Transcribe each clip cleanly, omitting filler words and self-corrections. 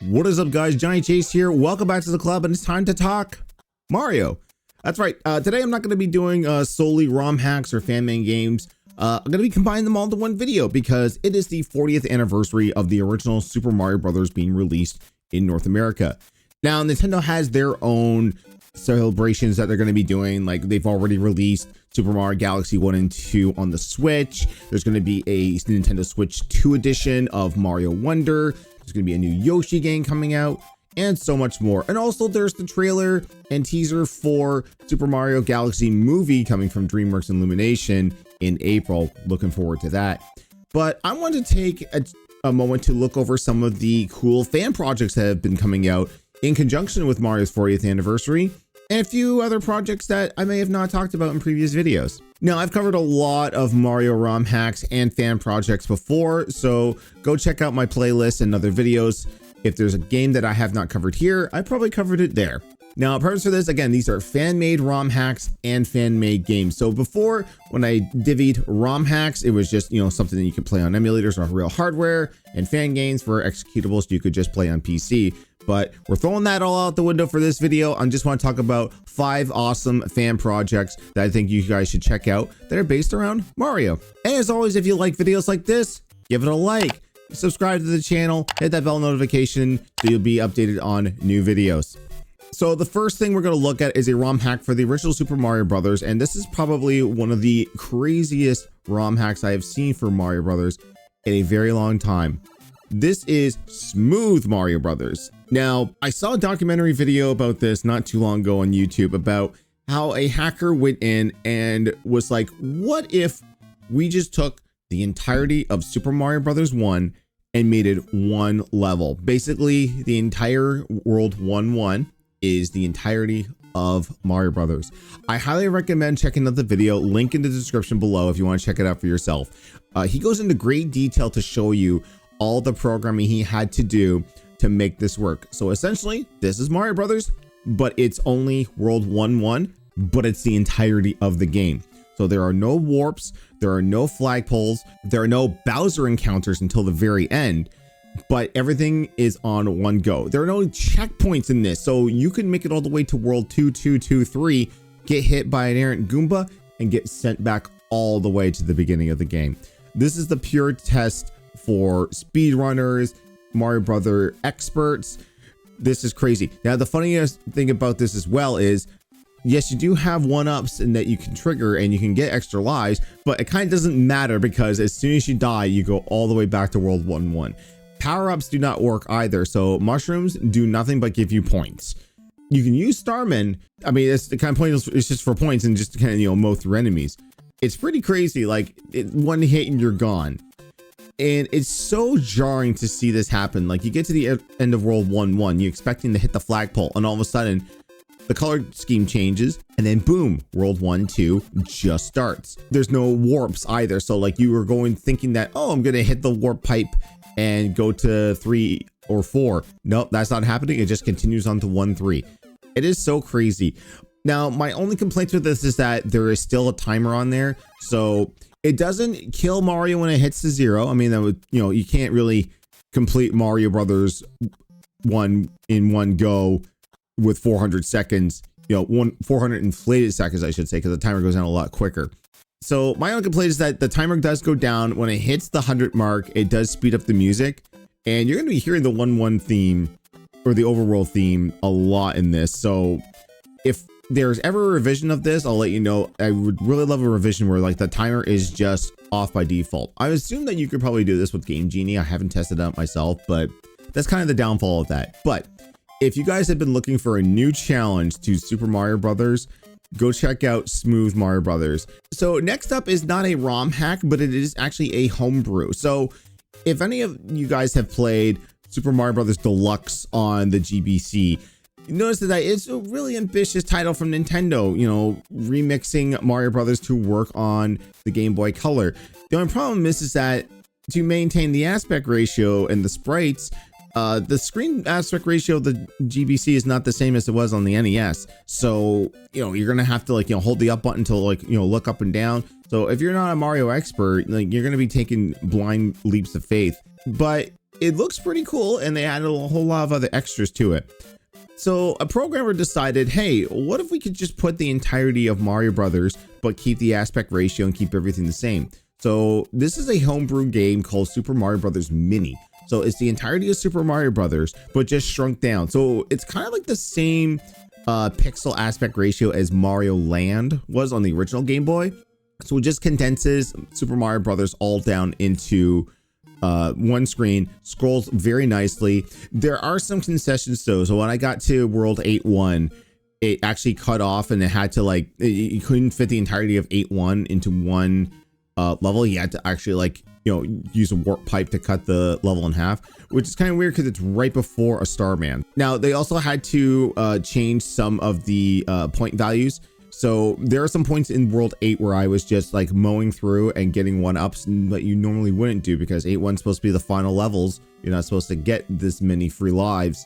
What is up, guys? Johnny Chase here. Welcome back to the club, and it's time to talk Mario. That's right. Today I'm not going to be doing solely ROM hacks or fan-made games. I'm going to be combining them all into one video because it is the 40th anniversary of the original Super Mario Brothers being released in North America. Now, Nintendo has their own celebrations that they're going to be doing. Like, they've already released Super Mario Galaxy 1 and 2 on the Switch. There's going to be a Nintendo Switch 2 edition of Mario Wonder. There's going to be a new Yoshi game coming out, and so much more. And also there's the trailer and teaser for Super Mario Galaxy movie coming from DreamWorks Illumination in April. Looking forward to that. But I want to take a moment to look over some of the cool fan projects that have been coming out in conjunction with Mario's 40th anniversary, and a few other projects that I may have not talked about in previous videos. Now, I've covered a lot of Mario ROM hacks and fan projects before, so go check out my playlist and other videos. If there's a game that I have not covered here, I probably covered it there. Now, purpose for this, again, these are fan-made ROM hacks and fan-made games. So before, when I divvied ROM hacks, it was just, something that you could play on emulators or real hardware, and fan games for executables you could just play on PC. But we're throwing that all out the window for this video. I just want to talk about 5 awesome fan projects that I think you guys should check out that are based around Mario. And as always, if you like videos like this, give it a like, subscribe to the channel, hit that bell notification so you'll be updated on new videos. So the first thing we're going to look at is a ROM hack for the original Super Mario Brothers, and this is probably one of the craziest ROM hacks I have seen for Mario Brothers in a very long time. This is Smooth Mario Brothers. Now, I saw a documentary video about this not too long ago on YouTube about how a hacker went in and was like, what if we just took the entirety of Super Mario Brothers 1 and made it one level? Basically, the entire world 1-1 is the entirety of Mario Brothers. I highly recommend checking out the video, link in the description below if you want to check it out for yourself. He goes into great detail to show you all the programming he had to do to make this work. So essentially, this is Mario Brothers, but it's only world 1-1, but it's the entirety of the game. So there are no warps, there are no flagpoles, there are no Bowser encounters until the very end, but everything is on one go. There are no checkpoints in this, so you can make it all the way to world 2-2-2-3, get hit by an errant Goomba, and get sent back all the way to the beginning of the game. This is the pure test for speedrunners, Mario Brother experts. This is crazy. Now, the funniest thing about this as well is, yes, you do have one-ups and that you can trigger and you can get extra lives, but it kind of doesn't matter because as soon as you die, you go all the way back to world 1-1. Power-ups do not work either, so mushrooms do nothing but give you points. You can use Starman. I mean, it's the kind of point, it's just for points and just to kind of, mow through enemies. It's pretty crazy, like one hit and you're gone. And it's so jarring to see this happen. Like, you get to the end of world 1-1, you're expecting to hit the flagpole, and all of a sudden the color scheme changes, and then boom, world 1-2 just starts. There's no warps either. So like, you were going thinking that, oh, I'm gonna hit the warp pipe and go to 3 or 4. Nope, that's not happening. It just continues on to 1-3. It is so crazy. Now, my only complaint with this is that there is still a timer on there. So it doesn't kill Mario when it hits to 0. I mean, that would, you can't really complete Mario Brothers 1 in one go with 400 seconds, 400 inflated seconds, I should say, because the timer goes down a lot quicker. So my only complaint is that the timer does go down when it hits the 100 mark. It does speed up the music, and you're going to be hearing the 1-1 theme or the overworld theme a lot in this. So if there's ever a revision of this, I'll let you know. I would really love a revision where like the timer is just off by default. I assume that you could probably do this with Game Genie. I haven't tested it out myself, but that's kind of the downfall of that. But if you guys have been looking for a new challenge to Super Mario Brothers, go check out Smooth Mario Brothers. So next up is not a ROM hack, but it is actually a homebrew. So if any of you guys have played Super Mario Brothers Deluxe on the GBC, you notice that it's a really ambitious title from Nintendo, remixing Mario Brothers to work on the Game Boy Color. The only problem is that to maintain the aspect ratio and the sprites, the screen aspect ratio of the GBC is not the same as it was on the NES. So, you're going to have to hold the up button to look up and down. So if you're not a Mario expert, you're going to be taking blind leaps of faith. But it looks pretty cool, and they added a whole lot of other extras to it. So a programmer decided, hey, what if we could just put the entirety of Mario Brothers, but keep the aspect ratio and keep everything the same? So this is a homebrew game called Super Mario Brothers Mini. So it's the entirety of Super Mario Brothers, but just shrunk down. So it's kind of like the same pixel aspect ratio as Mario Land was on the original Game Boy. So it just condenses Super Mario Brothers all down into one screen, scrolls very nicely. There are some concessions though. So when I got to World 8-1, it actually cut off, and it had to like, you couldn't fit the entirety of 8-1 into one level. You had to actually like, use a warp pipe to cut the level in half, which is kind of weird because it's right before a Starman. Now they also had to change some of the point values. So there are some points in World 8 where I was just like mowing through and getting 1-ups that you normally wouldn't do, because 8-1's supposed to be the final levels. You're not supposed to get this many free lives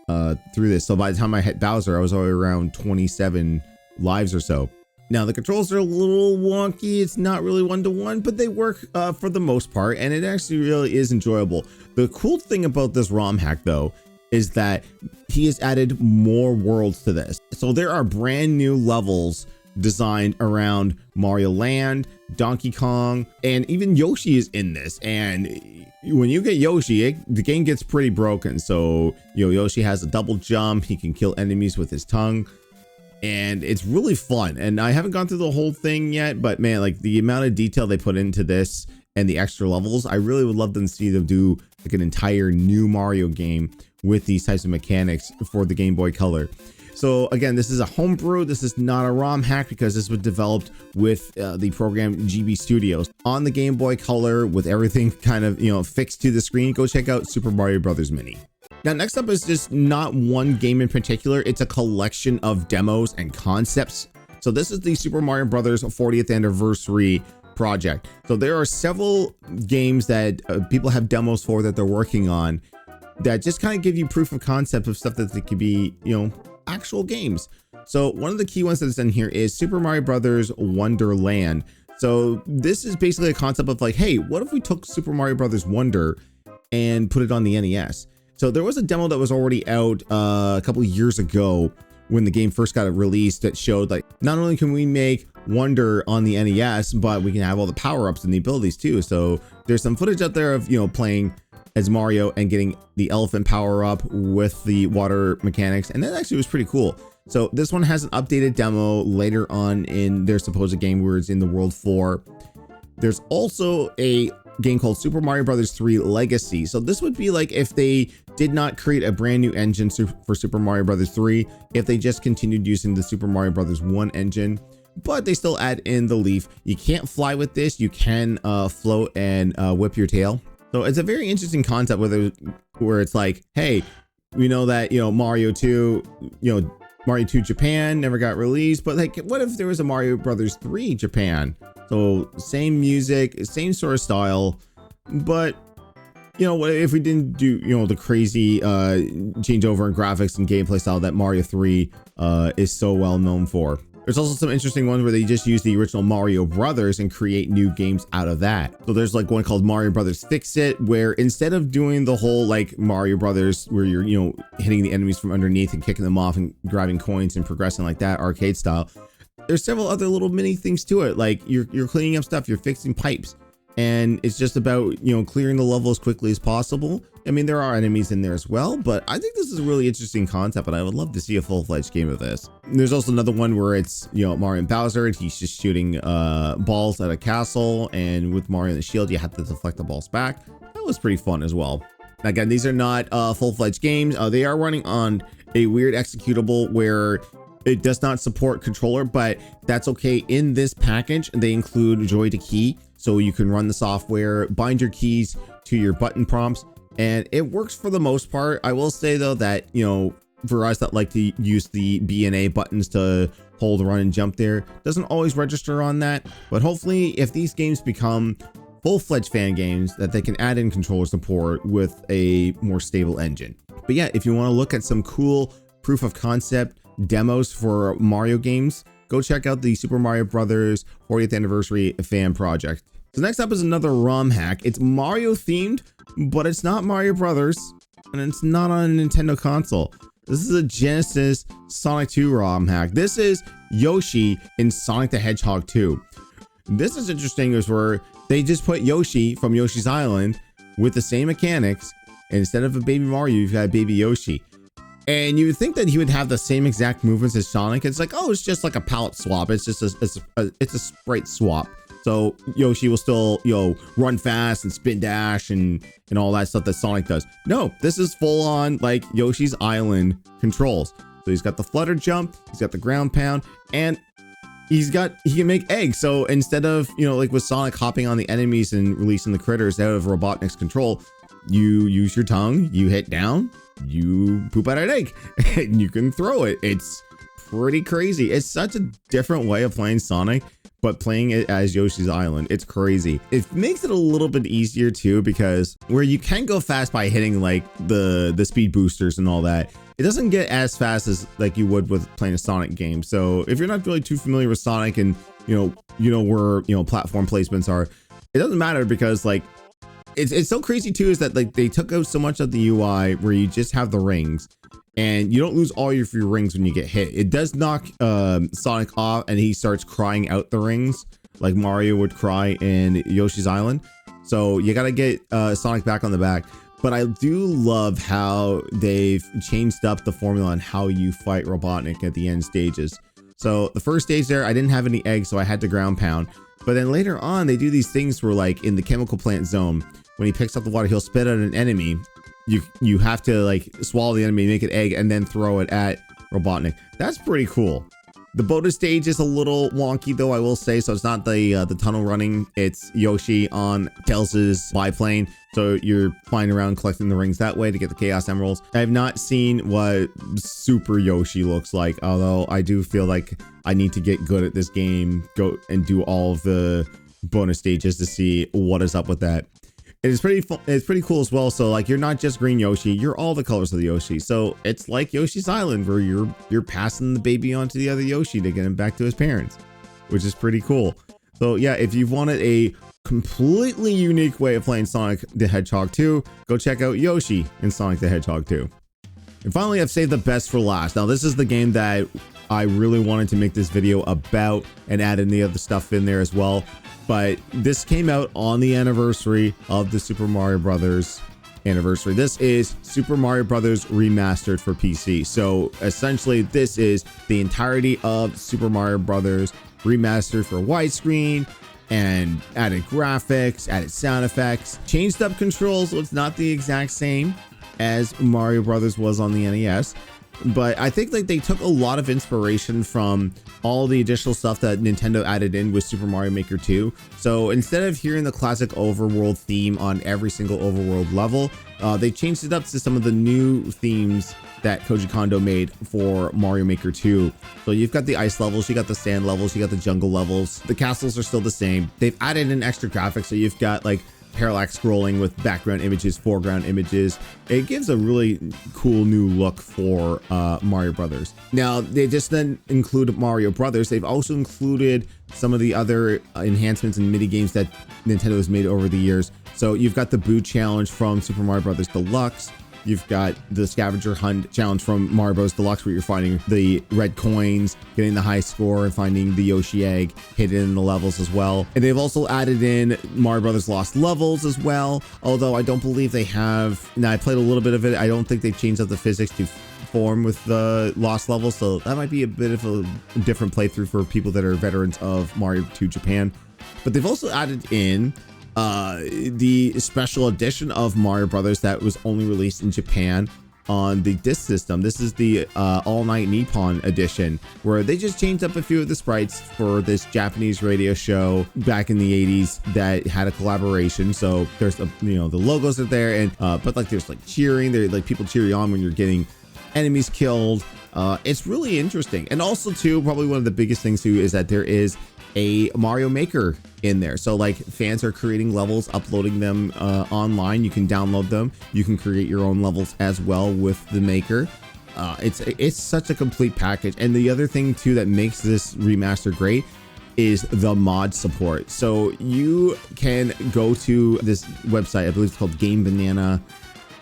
through this. So by the time I hit Bowser, I was already around 27 lives or so. Now the controls are a little wonky. It's not really one-to-one, but they work for the most part, and it actually really is enjoyable. The cool thing about this ROM hack though is that he has added more worlds to this. So there are brand new levels designed around Mario Land, Donkey Kong, and even Yoshi is in this. And when you get Yoshi, the game gets pretty broken. So Yoshi has a double jump. He can kill enemies with his tongue, and it's really fun. And I haven't gone through the whole thing yet, but man, like the amount of detail they put into this and the extra levels, I really would love to see them do like an entire new Mario game with these types of mechanics for the Game Boy Color. So again, this is a homebrew. This is not a ROM hack, because this was developed with the program GB Studios on the Game Boy Color, with everything kind of fixed to the screen. Go check out Super Mario Brothers Mini. Now, next up is just not one game in particular. It's a collection of demos and concepts. So this is the Super Mario Brothers 40th anniversary project. So there are several games that people have demos for that they're working on, that just kind of give you proof of concept of stuff that they could be, actual games. So one of the key ones that's in here is Super Mario Brothers Wonderland. So this is basically a concept of like, hey, what if we took Super Mario Brothers Wonder and put it on the NES? So there was a demo that was already out a couple of years ago when the game first got released, that showed like, not only can we make Wonder on the NES, but we can have all the power-ups and the abilities too. So there's some footage out there of, playing as Mario and getting the elephant power up with the water mechanics, and that actually was pretty cool. So this one has an updated demo later on in their supposed game where it's in the World 4. There's also a game called Super Mario Brothers 3 Legacy. So this would be like if they did not create a brand new engine for Super Mario Brothers 3, if they just continued using the Super Mario Brothers 1 engine, but they still add in the leaf. You can't fly with this. You can float and whip your tail. So it's a very interesting concept where it's like, hey, we know that, Mario 2, Mario 2 Japan never got released, but like, what if there was a Mario Brothers 3 Japan? So same music, same sort of style, but what if we didn't do, the crazy changeover in graphics and gameplay style that Mario 3 is so well known for? There's also some interesting ones where they just use the original Mario Brothers and create new games out of that. So there's like one called Mario Brothers Fix It, where instead of doing the whole like Mario Brothers where you're, hitting the enemies from underneath and kicking them off and grabbing coins and progressing like that arcade style, there's several other little mini things to it. Like you're cleaning up stuff, you're fixing pipes, and it's just about, clearing the level as quickly as possible. I mean, there are enemies in there as well, but I think this is a really interesting concept, and I would love to see a full-fledged game of this. There's also another one where it's, Mario and Bowser, and he's just shooting balls at a castle, and with Mario and the shield, you have to deflect the balls back. That was pretty fun as well. Again, these are not full-fledged games. They are running on a weird executable where it does not support controller, but that's okay. In this package, they include Joy to Key, so you can run the software, bind your keys to your button prompts, and it works for the most part. I will say though that, for us that like to use the B and A buttons to hold, run, and jump there, doesn't always register on that. But hopefully if these games become full-fledged fan games, that they can add in controller support with a more stable engine. But yeah, if you want to look at some cool proof of concept demos for Mario games, go check out the Super Mario Brothers 40th anniversary fan project. So next up is another ROM hack. It's Mario themed, but it's not Mario Brothers, and it's not on a Nintendo console. This is a Genesis Sonic 2 ROM hack. This is Yoshi in Sonic the Hedgehog 2. This is interesting, is where they just put Yoshi from Yoshi's Island with the same mechanics, and instead of a baby Mario, you've got a baby Yoshi. And you would think that he would have the same exact movements as Sonic. It's like, oh, it's just like a palette swap. It's just it's a sprite swap. So Yoshi will still, run fast and spin dash and all that stuff that Sonic does. No, this is full on like Yoshi's Island controls. So he's got the flutter jump, he's got the ground pound, and he can make eggs. So instead of, like with Sonic hopping on the enemies and releasing the critters out of Robotnik's control, you use your tongue, you hit down, you poop out an egg, and you can throw it. It's pretty crazy. It's such a different way of playing Sonic, but playing it as Yoshi's Island, it's crazy. It makes it a little bit easier too, because where you can go fast by hitting like the speed boosters and all that, it doesn't get as fast as like you would with playing a Sonic game. So if you're not really too familiar with Sonic and where platform placements are, it doesn't matter, because like it's so crazy too, is that like they took out so much of the UI where you just have the rings and you don't lose all your rings when you get hit. It does knock Sonic off and he starts crying out the rings like Mario would cry in Yoshi's Island. So you got to get Sonic back on the back. But I do love how they've changed up the formula on how you fight Robotnik at the end stages. So the first stage there, I didn't have any eggs, so I had to ground pound. But then later on, they do these things where like in the chemical plant zone, when he picks up the water, he'll spit out an enemy. You have to like swallow the enemy, make an egg, and then throw it at Robotnik. That's pretty cool. The bonus stage is a little wonky though, I will say. So it's not the tunnel running. It's Yoshi on Tails' biplane. So you're flying around collecting the rings that way to get the Chaos Emeralds. I have not seen what Super Yoshi looks like, although I do feel like I need to get good at this game, go and do all of the bonus stages to see what is up with that. It's pretty fun. It's pretty cool as well. So like you're not just green Yoshi, you're all the colors of the Yoshi. So it's like Yoshi's Island, where you're passing the baby on to the other Yoshi to get him back to his parents, which is pretty cool. So yeah, if you've wanted a completely unique way of playing Sonic the Hedgehog 2, go check out Yoshi in Sonic the Hedgehog 2. And finally, I've saved the best for last. Now this is the game that I really wanted to make this video about and add any other stuff in there as well. But this came out on the anniversary of the Super Mario Brothers anniversary. This is Super Mario Brothers Remastered for PC. So essentially, this is the entirety of Super Mario Brothers Remastered for widescreen, and added graphics, added sound effects, changed up controls, so it's not the exact same as Mario Brothers was on the NES. But I think like they took a lot of inspiration from all the additional stuff that Nintendo added in with Super Mario Maker 2. So instead of hearing the classic overworld theme on every single overworld level, they changed it up to some of the new themes that Koji Kondo made for Mario Maker 2. So you've got the ice levels, you got the sand levels, you got the jungle levels. The castles are still the same. They've added in extra graphics, so you've got like parallax scrolling with background images, foreground images. It gives a really cool new look for Mario Brothers. Now, they just then include Mario Brothers. They've also included some of the other enhancements and mini games that Nintendo has made over the years. So you've got the Boo Challenge from Super Mario Brothers Deluxe. You've got the Scavenger Hunt Challenge from Mario Bros. Deluxe, where you're finding the red coins, getting the high score, and finding the Yoshi egg hidden in the levels as well. And they've also added in Mario Brothers Lost Levels as well, although I don't believe they have. Now, I played a little bit of it. I don't think they've changed up the physics to form with the Lost Levels, so that might be a bit of a different playthrough for people that are veterans of Mario 2 Japan. But they've also added in the special edition of Mario Brothers that was only released in Japan on the disc system. This is the All Night Nippon edition, where they just changed up a few of the sprites for this Japanese radio show back in the 80s that had a collaboration. So there's the logos are there, and but like there's like cheering, there like people cheer you on when you're getting enemies killed. It's really interesting. And also too, probably one of the biggest things too is that there is a Mario Maker in there. So like fans are creating levels, uploading them online. You can download them. You can create your own levels as well with the Maker. It's such a complete package. And the other thing too that makes this remaster great is the mod support. So you can go to this website, I believe it's called Game Banana,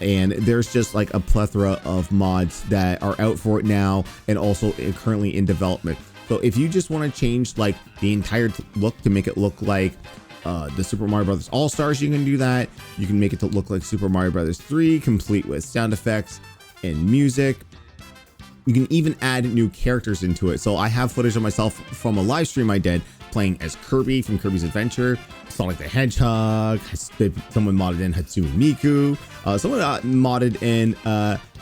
and there's just like a plethora of mods that are out for it now and also currently in development. So if you just want to change like the entire look to make it look like the Super Mario Brothers All-Stars, you can do that. You can make it to look like Super Mario Brothers 3, complete with sound effects and music. You can even add new characters into it. So I have footage of myself from a live stream I did playing as Kirby from Kirby's Adventure, Sonic the Hedgehog, someone modded in Hatsune Miku, someone modded in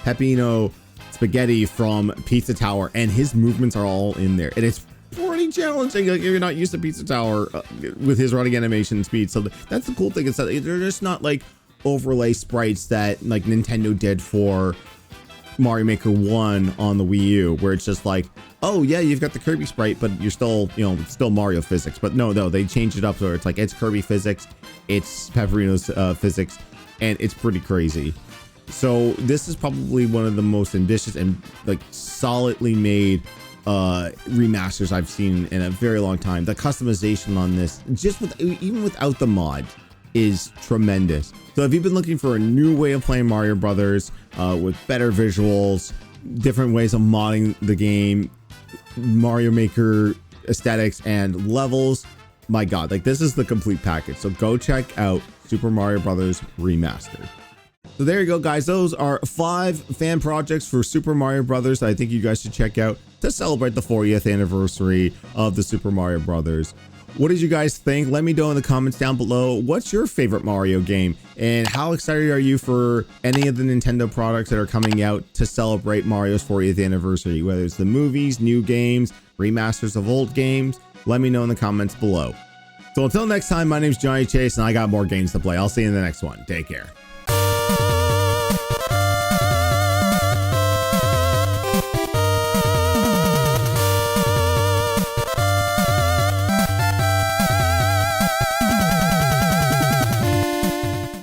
Peppino Spaghetti from Pizza Tower, and his movements are all in there. And it's pretty challenging, like if you're not used to Pizza Tower with his running animation speed. So that's the cool thing, is that they're just not like overlay sprites that like Nintendo did for Mario Maker 1 on the Wii U, where it's just like, oh yeah, you've got the Kirby sprite, but you're still, you know, still Mario physics. But no, they changed it up where it's like, it's Kirby physics, it's Pepperino's physics, and it's pretty crazy. So this is probably one of the most ambitious and like solidly made remasters I've seen in a very long time. The customization on this, just with even without the mod, is tremendous. So if you've been looking for a new way of playing Mario Brothers with better visuals, different ways of modding the game, Mario Maker aesthetics and levels, my god, like this is the complete package. So go check out Super Mario Brothers Remastered. So there you go, guys. Those are 5 fan projects for Super Mario Brothers that I think you guys should check out to celebrate the 40th anniversary of the Super Mario Brothers. What did you guys think? Let me know in the comments down below. What's your favorite Mario game? And how excited are you for any of the Nintendo products that are coming out to celebrate Mario's 40th anniversary? Whether it's the movies, new games, remasters of old games, let me know in the comments below. So until next time, my name's Johnny Chase, and I got more games to play. I'll see you in the next one. Take care.